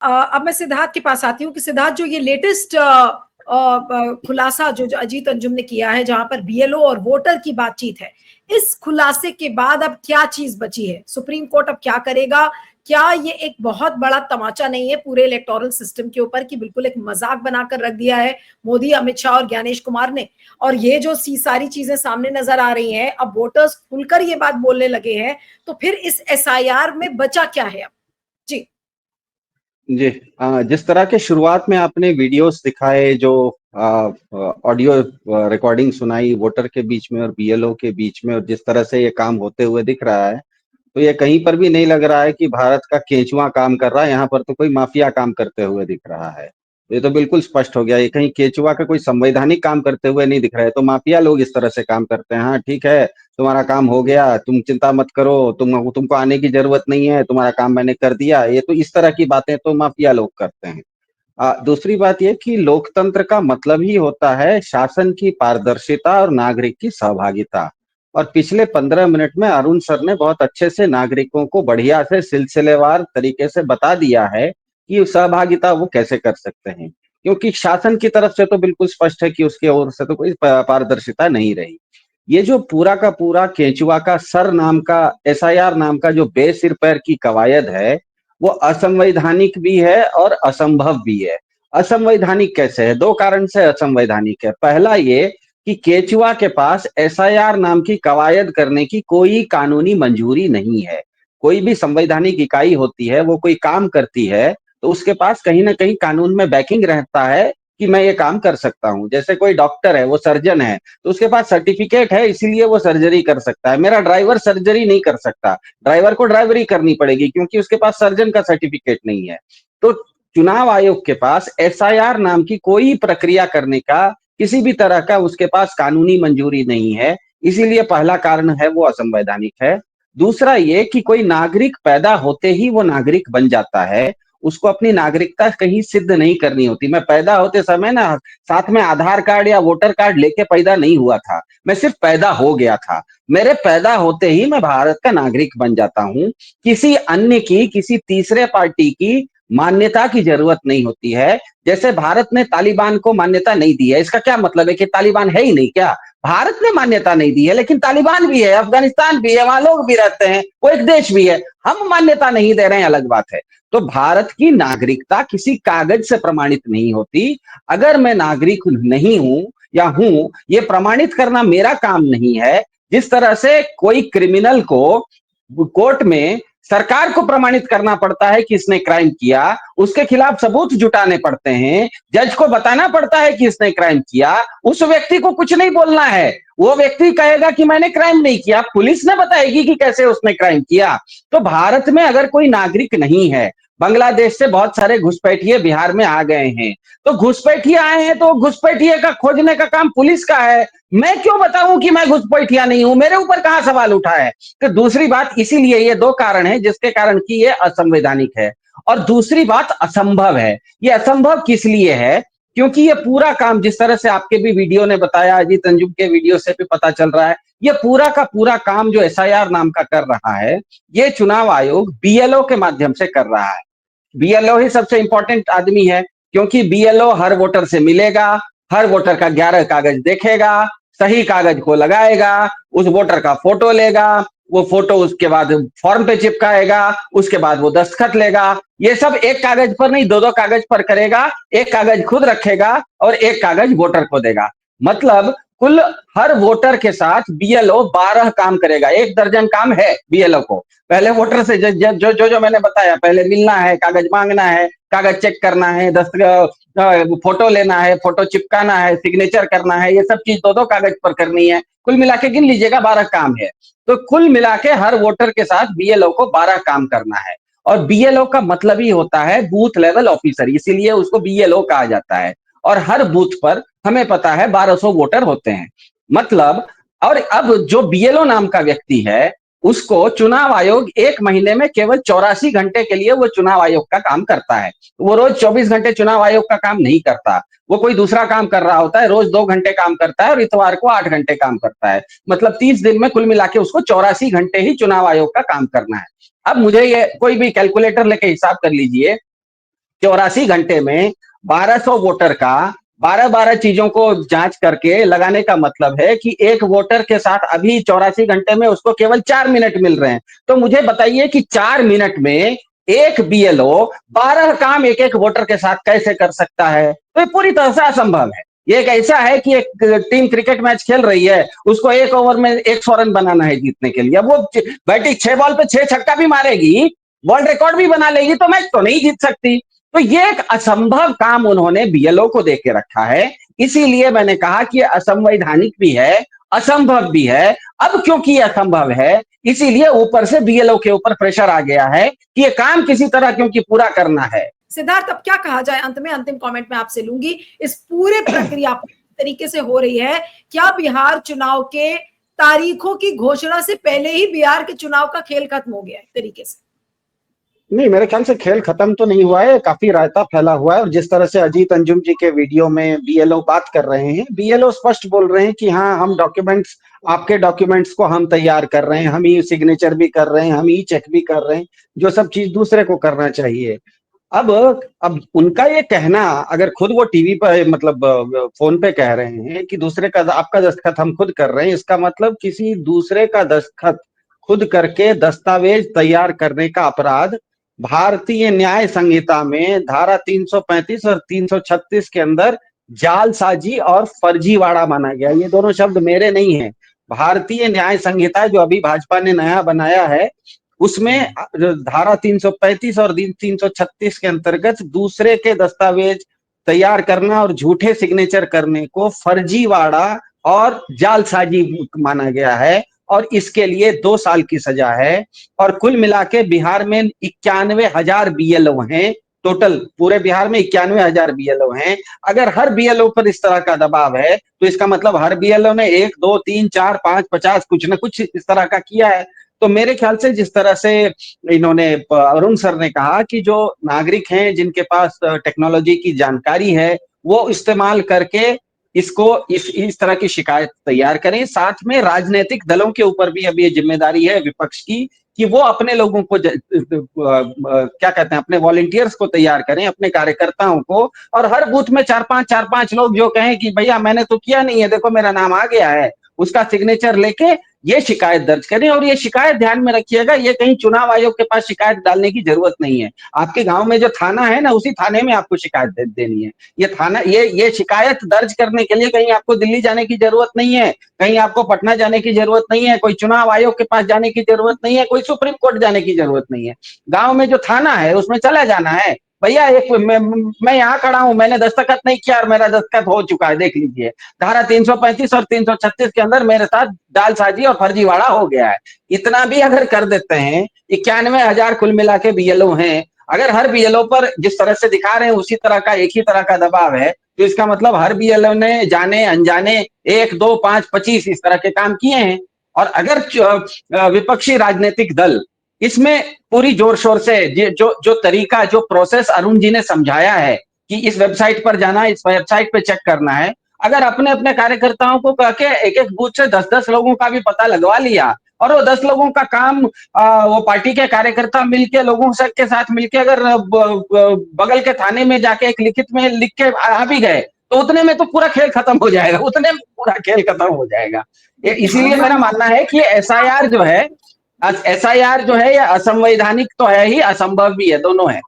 अब मैं सिद्धार्थ के पास आती हूँ कि सिद्धार्थ, जो ये लेटेस्ट खुलासा जो अजीत अंजुम ने किया है, जहां पर बीएलओ और वोटर की बातचीत है, इस खुलासे के बाद अब क्या चीज बची है? सुप्रीम कोर्ट अब क्या करेगा? क्या ये एक बहुत बड़ा तमाचा नहीं है पूरे इलेक्टोरल सिस्टम के ऊपर, कि बिल्कुल एक मजाक बनाकर रख दिया है मोदी, अमित शाह और ज्ञानेश कुमार ने? और ये जो सारी चीजें सामने नजर आ रही हैं, अब वोटर्स खुलकर ये बात बोलने लगे हैं, तो फिर इस एसआईआर में बचा क्या है अब? जी जी। जिस तरह के शुरुआत में आपने वीडियोस दिखाए, जो ऑडियो रिकॉर्डिंग सुनाई वोटर के बीच में और बीएलओ के बीच में, और जिस तरह से ये काम होते हुए दिख रहा है, तो ये कहीं पर भी नहीं लग रहा है कि भारत का केंचुआ काम कर रहा है। यहाँ पर तो कोई माफिया काम करते हुए दिख रहा है। ये तो बिल्कुल स्पष्ट हो गया, ये कहीं केंचुआ का कोई संवैधानिक काम करते हुए नहीं दिख रहा है। तो माफिया लोग इस तरह से काम करते हैं। हाँ ठीक है, तुम्हारा काम हो गया, तुम चिंता मत करो, तुमको आने की जरूरत नहीं है, तुम्हारा काम मैंने कर दिया। ये तो इस तरह की बातें तो माफिया लोग करते हैं। दूसरी बात ये कि लोकतंत्र का मतलब ही होता है शासन की पारदर्शिता और नागरिक की सहभागिता। और पिछले 15 मिनट में अरुण सर ने बहुत अच्छे से नागरिकों को बढ़िया से सिलसिलेवार तरीके से बता दिया है कि सहभागिता वो कैसे कर सकते हैं। क्योंकि शासन की तरफ से तो बिल्कुल स्पष्ट है कि उसकी ओर से तो कोई पारदर्शिता नहीं रही। ये जो पूरा का पूरा केंचुआ का सर नाम का एसआईआर नाम का जो बेसिर पैर की कवायद है, वो असंवैधानिक भी है और असंभव भी है। असंवैधानिक कैसे है? दो कारण से असंवैधानिक है। पहला ये कि केचुआ के पास एसआईआर नाम की कवायद करने की कोई कानूनी मंजूरी नहीं है। कोई भी संवैधानिक इकाई होती है, वो कोई काम करती है, तो उसके पास कहीं ना कहीं कानून में बैकिंग रहता है कि मैं ये काम कर सकता हूं। जैसे कोई डॉक्टर है, वो सर्जन है, तो उसके पास सर्टिफिकेट है, इसीलिए वो सर्जरी कर सकता है। मेरा ड्राइवर सर्जरी नहीं कर सकता, ड्राइवर को ड्राइवरी करनी पड़ेगी क्योंकि उसके पास सर्जन का सर्टिफिकेट नहीं है। तो चुनाव आयोग के पास एसआईआर नाम की कोई प्रक्रिया करने का किसी भी तरह का उसके पास कानूनी मंजूरी नहीं है। इसीलिए पहला कारण है वो असंवैधानिक है। दूसरा ये कि कोई नागरिक पैदा होते ही वो नागरिक बन जाता है, उसको अपनी नागरिकता कहीं सिद्ध नहीं करनी होती। मैं पैदा होते समय ना साथ में आधार कार्ड या वोटर कार्ड लेके पैदा नहीं हुआ था, मैं सिर्फ पैदा हो गया था। मेरे पैदा होते ही मैं भारत का नागरिक बन जाता हूं। किसी अन्य की, किसी तीसरे पार्टी की मान्यता की जरूरत नहीं होती है। जैसे भारत ने तालिबान को मान्यता नहीं दी है, इसका क्या मतलब है कि तालिबान है ही नहीं क्या? भारत ने मान्यता नहीं दी है, लेकिन तालिबान भी है, अफगानिस्तान भी है, वहां लोग भी रहते हैं, वो एक देश भी है। हम मान्यता नहीं दे रहे हैं, अलग बात है। तो भारत की नागरिकता किसी कागज से प्रमाणित नहीं होती। अगर मैं नागरिक नहीं हूं या हूं, ये प्रमाणित करना मेरा काम नहीं है। जिस तरह से कोई क्रिमिनल को कोर्ट में सरकार को प्रमाणित करना पड़ता है कि इसने क्राइम किया, उसके खिलाफ सबूत जुटाने पड़ते हैं, जज को बताना पड़ता है कि इसने क्राइम किया, उस व्यक्ति को कुछ नहीं बोलना है। वो व्यक्ति कहेगा कि मैंने क्राइम नहीं किया, पुलिस ने बताएगी कि कैसे उसने क्राइम किया। तो भारत में अगर कोई नागरिक नहीं है, बांग्लादेश से बहुत सारे घुसपैठिए बिहार में आ गए हैं, तो घुसपैठिए आए हैं तो घुसपैठिए का खोजने का काम पुलिस का है। मैं क्यों बताऊं कि मैं घुसपैठिया नहीं हूं? मेरे ऊपर कहां सवाल उठा है? तो दूसरी बात, इसीलिए ये दो कारण है जिसके कारण की ये असंवैधानिक है। और दूसरी बात असंभव है। ये असंभव किस लिए है? क्योंकि ये पूरा काम, जिस तरह से आपके भी वीडियो ने बताया, अजीत अंजुम के वीडियो से भी पता चल रहा है, ये पूरा का पूरा काम जो एसआईआर नाम का कर रहा है, ये चुनाव आयोग बीएलओ के माध्यम से कर रहा है। बीएलओ ही सबसे इंपॉर्टेंट आदमी है, क्योंकि बीएलओ हर वोटर से मिलेगा, हर वोटर का 11 कागज देखेगा, सही कागज को लगाएगा, उस वोटर का फोटो लेगा, वो फोटो उसके बाद फॉर्म पे चिपकाएगा, उसके बाद वो दस्तखत लेगा। ये सब एक कागज पर नहीं, दो दो कागज पर करेगा। एक कागज खुद रखेगा और एक कागज वोटर को देगा। मतलब कुल हर वोटर के साथ बीएलओ 12 काम करेगा। 1 दर्जन काम है बीएलओ को। पहले वोटर से जो मैंने बताया, पहले मिलना है, कागज मांगना है, कागज चेक करना है, फोटो लेना है, फोटो चिपकाना है, सिग्नेचर करना है, ये सब चीज दो दो कागज पर करनी है। कुल मिला के गिन लीजिएगा 12 काम है। तो कुल मिला के हर वोटर के साथ बीएलओ को 12 काम करना है। और बीएलओ का मतलब ही होता है बूथ लेवल ऑफिसर, इसीलिए उसको बीएलओ कहा जाता है। और हर बूथ पर हमें पता है 1200 वोटर होते हैं। मतलब, और अब जो बीएलओ नाम का व्यक्ति है, उसको चुनाव आयोग 1 महीने में केवल 84 घंटे के लिए वो चुनाव आयोग का काम करता है। वो रोज 24 घंटे चुनाव आयोग का काम नहीं करता, वो कोई दूसरा काम कर रहा होता है। रोज 2 घंटे काम करता है और इतवार को 8 घंटे काम करता है। मतलब 30 दिन में कुल मिला के उसको 84 घंटे ही चुनाव आयोग का काम करना है। अब मुझे ये कोई भी कैलकुलेटर लेके हिसाब कर लीजिए 84 घंटे में 1200 वोटर का 12-12 चीजों को जांच करके लगाने का मतलब है कि एक वोटर के साथ अभी 84 घंटे में उसको केवल 4 मिनट मिल रहे हैं। तो मुझे बताइए कि 4 मिनट में एक बीएलओ 12 काम एक एक वोटर के साथ कैसे कर सकता है? तो ये पूरी तरह से असंभव है। ये एक ऐसा है कि एक टीम क्रिकेट मैच खेल रही है, उसको एक ओवर में 100 रन बनाना है जीतने के लिए। अब वो बैटिंग 6 बॉल पे 6 छक्का भी मारेगी, वर्ल्ड रिकॉर्ड भी बना लेगी, तो मैच तो नहीं जीत सकती। तो ये एक असंभव काम उन्होंने बीएलओ को देके रखा है। इसीलिए मैंने कहा कि असंवैधानिक भी है, असंभव भी है। अब क्योंकि ये असंभव है, इसीलिए ऊपर से बीएलओ के ऊपर प्रेशर आ गया है कि ये काम किसी तरह क्योंकि पूरा करना है। सिद्धार्थ, अब क्या कहा जाए? अंत में अंतिम कमेंट में आपसे लूंगी। इस पूरे प्रक्रिया तरीके से हो रही है, क्या बिहार चुनाव के तारीखों की घोषणा से पहले ही बिहार के चुनाव का खेल खत्म हो गया है तरीके से? नहीं, मेरे ख्याल से खेल खत्म तो नहीं हुआ है, काफी रायता फैला हुआ है। और जिस तरह से अजीत अंजुम जी के वीडियो में बीएलओ बात कर रहे हैं, बीएलओ स्पष्ट बोल रहे हैं कि हाँ, हम डॉक्यूमेंट्स, आपके डॉक्यूमेंट्स को हम तैयार कर रहे हैं, हम ई सिग्नेचर भी कर रहे हैं, हम ई चेक भी कर रहे हैं, जो सब चीज दूसरे को करना चाहिए। अब अब उनका ये कहना, अगर खुद वो टीवी पर मतलब फोन पे कह रहे हैं कि दूसरे का आपका दस्तखत हम खुद कर रहे हैं, इसका मतलब किसी दूसरे का दस्तखत खुद करके दस्तावेज तैयार करने का अपराध भारतीय न्याय संहिता में धारा 335 और 336 के अंदर जालसाजी और फर्जीवाड़ा माना गया। ये दोनों शब्द मेरे नहीं है, भारतीय न्याय संहिता जो अभी भाजपा ने नया बनाया है, उसमें धारा 335 और 336 के अंतर्गत दूसरे के दस्तावेज तैयार करना और झूठे सिग्नेचर करने को फर्जीवाड़ा और जालसाजी माना गया है, और इसके लिए 2 साल की सजा है। और कुल मिला के बिहार में 91,000 बीएलओ हैं, टोटल पूरे बिहार में 91,000 बीएलओ हैं। अगर हर बीएलओ पर इस तरह का दबाव है, तो इसका मतलब हर बीएलओ ने 1, 2, 3, 4, 5, 50 कुछ न कुछ इस तरह का किया है। तो मेरे ख्याल से जिस तरह से इन्होंने, अरुण सर ने कहा कि जो नागरिक हैं जिनके पास टेक्नोलॉजी की जानकारी है, वो इस्तेमाल करके इसको इस तरह की शिकायत तैयार करें। साथ में राजनीतिक दलों के ऊपर भी अब ये जिम्मेदारी है विपक्ष की कि वो अपने लोगों को क्या कहते हैं, अपने वॉलंटियर्स को तैयार करें, अपने कार्यकर्ताओं को, और हर बूथ में 4-5 लोग जो कहें कि भैया मैंने तो किया नहीं है, देखो मेरा नाम आ गया है, उसका सिग्नेचर लेके ये शिकायत दर्ज करें। और ये शिकायत ध्यान में रखिएगा, ये कहीं चुनाव आयोग के पास शिकायत डालने की जरूरत नहीं है। आपके गांव में जो थाना है ना, उसी थाने में आपको शिकायत देनी है। ये थाना, ये शिकायत दर्ज करने के लिए कहीं आपको दिल्ली जाने की जरूरत नहीं है, कहीं आपको पटना जाने की जरूरत नहीं है, कोई चुनाव आयोग के पास जाने की जरूरत नहीं है, कोई सुप्रीम कोर्ट जाने की जरूरत नहीं है। गांव में जो थाना है उसमें चला जाना है, भैया एक मैं यहाँ खड़ा हूं, मैंने दस्तखत नहीं किया और मेरा दस्तखत हो चुका है, देख लीजिए। धारा 335 और 336 के अंदर मेरे साथ जालसाजी और फर्जीवाड़ा हो गया है। इतना भी अगर कर देते हैं, 91,000 कुल मिला के बीएलओ हैं, अगर हर बीएलओ पर जिस तरह से दिखा रहे हैं उसी तरह का, एक ही तरह का दबाव है, तो इसका मतलब हर बीएलओ ने जाने अनजाने 1, 2, 5, 25 इस तरह के काम किए हैं। और अगर विपक्षी राजनीतिक दल इसमें पूरी जोर शोर से जो तरीका, जो प्रोसेस अरुण जी ने समझाया है कि इस वेबसाइट पर जाना, इस वेबसाइट पे चेक करना है, अगर अपने अपने कार्यकर्ताओं को कह के एक एक बूथ से 10-10 लोगों का भी पता लगवा लिया, और वो 10 लोगों का काम वो पार्टी के कार्यकर्ता मिलके, लोगों के साथ मिलके अगर बगल के थाने में जाके एक लिखित में लिख के आ भी गए, तो उतने में तो पूरा खेल खत्म हो जाएगा, उतने में पूरा खेल खत्म हो जाएगा। इसीलिए मेरा मानना है कि एसआईआर जो है, एसआईआर जो है, ये असंवैधानिक तो है ही, असंभव भी है, दोनों है।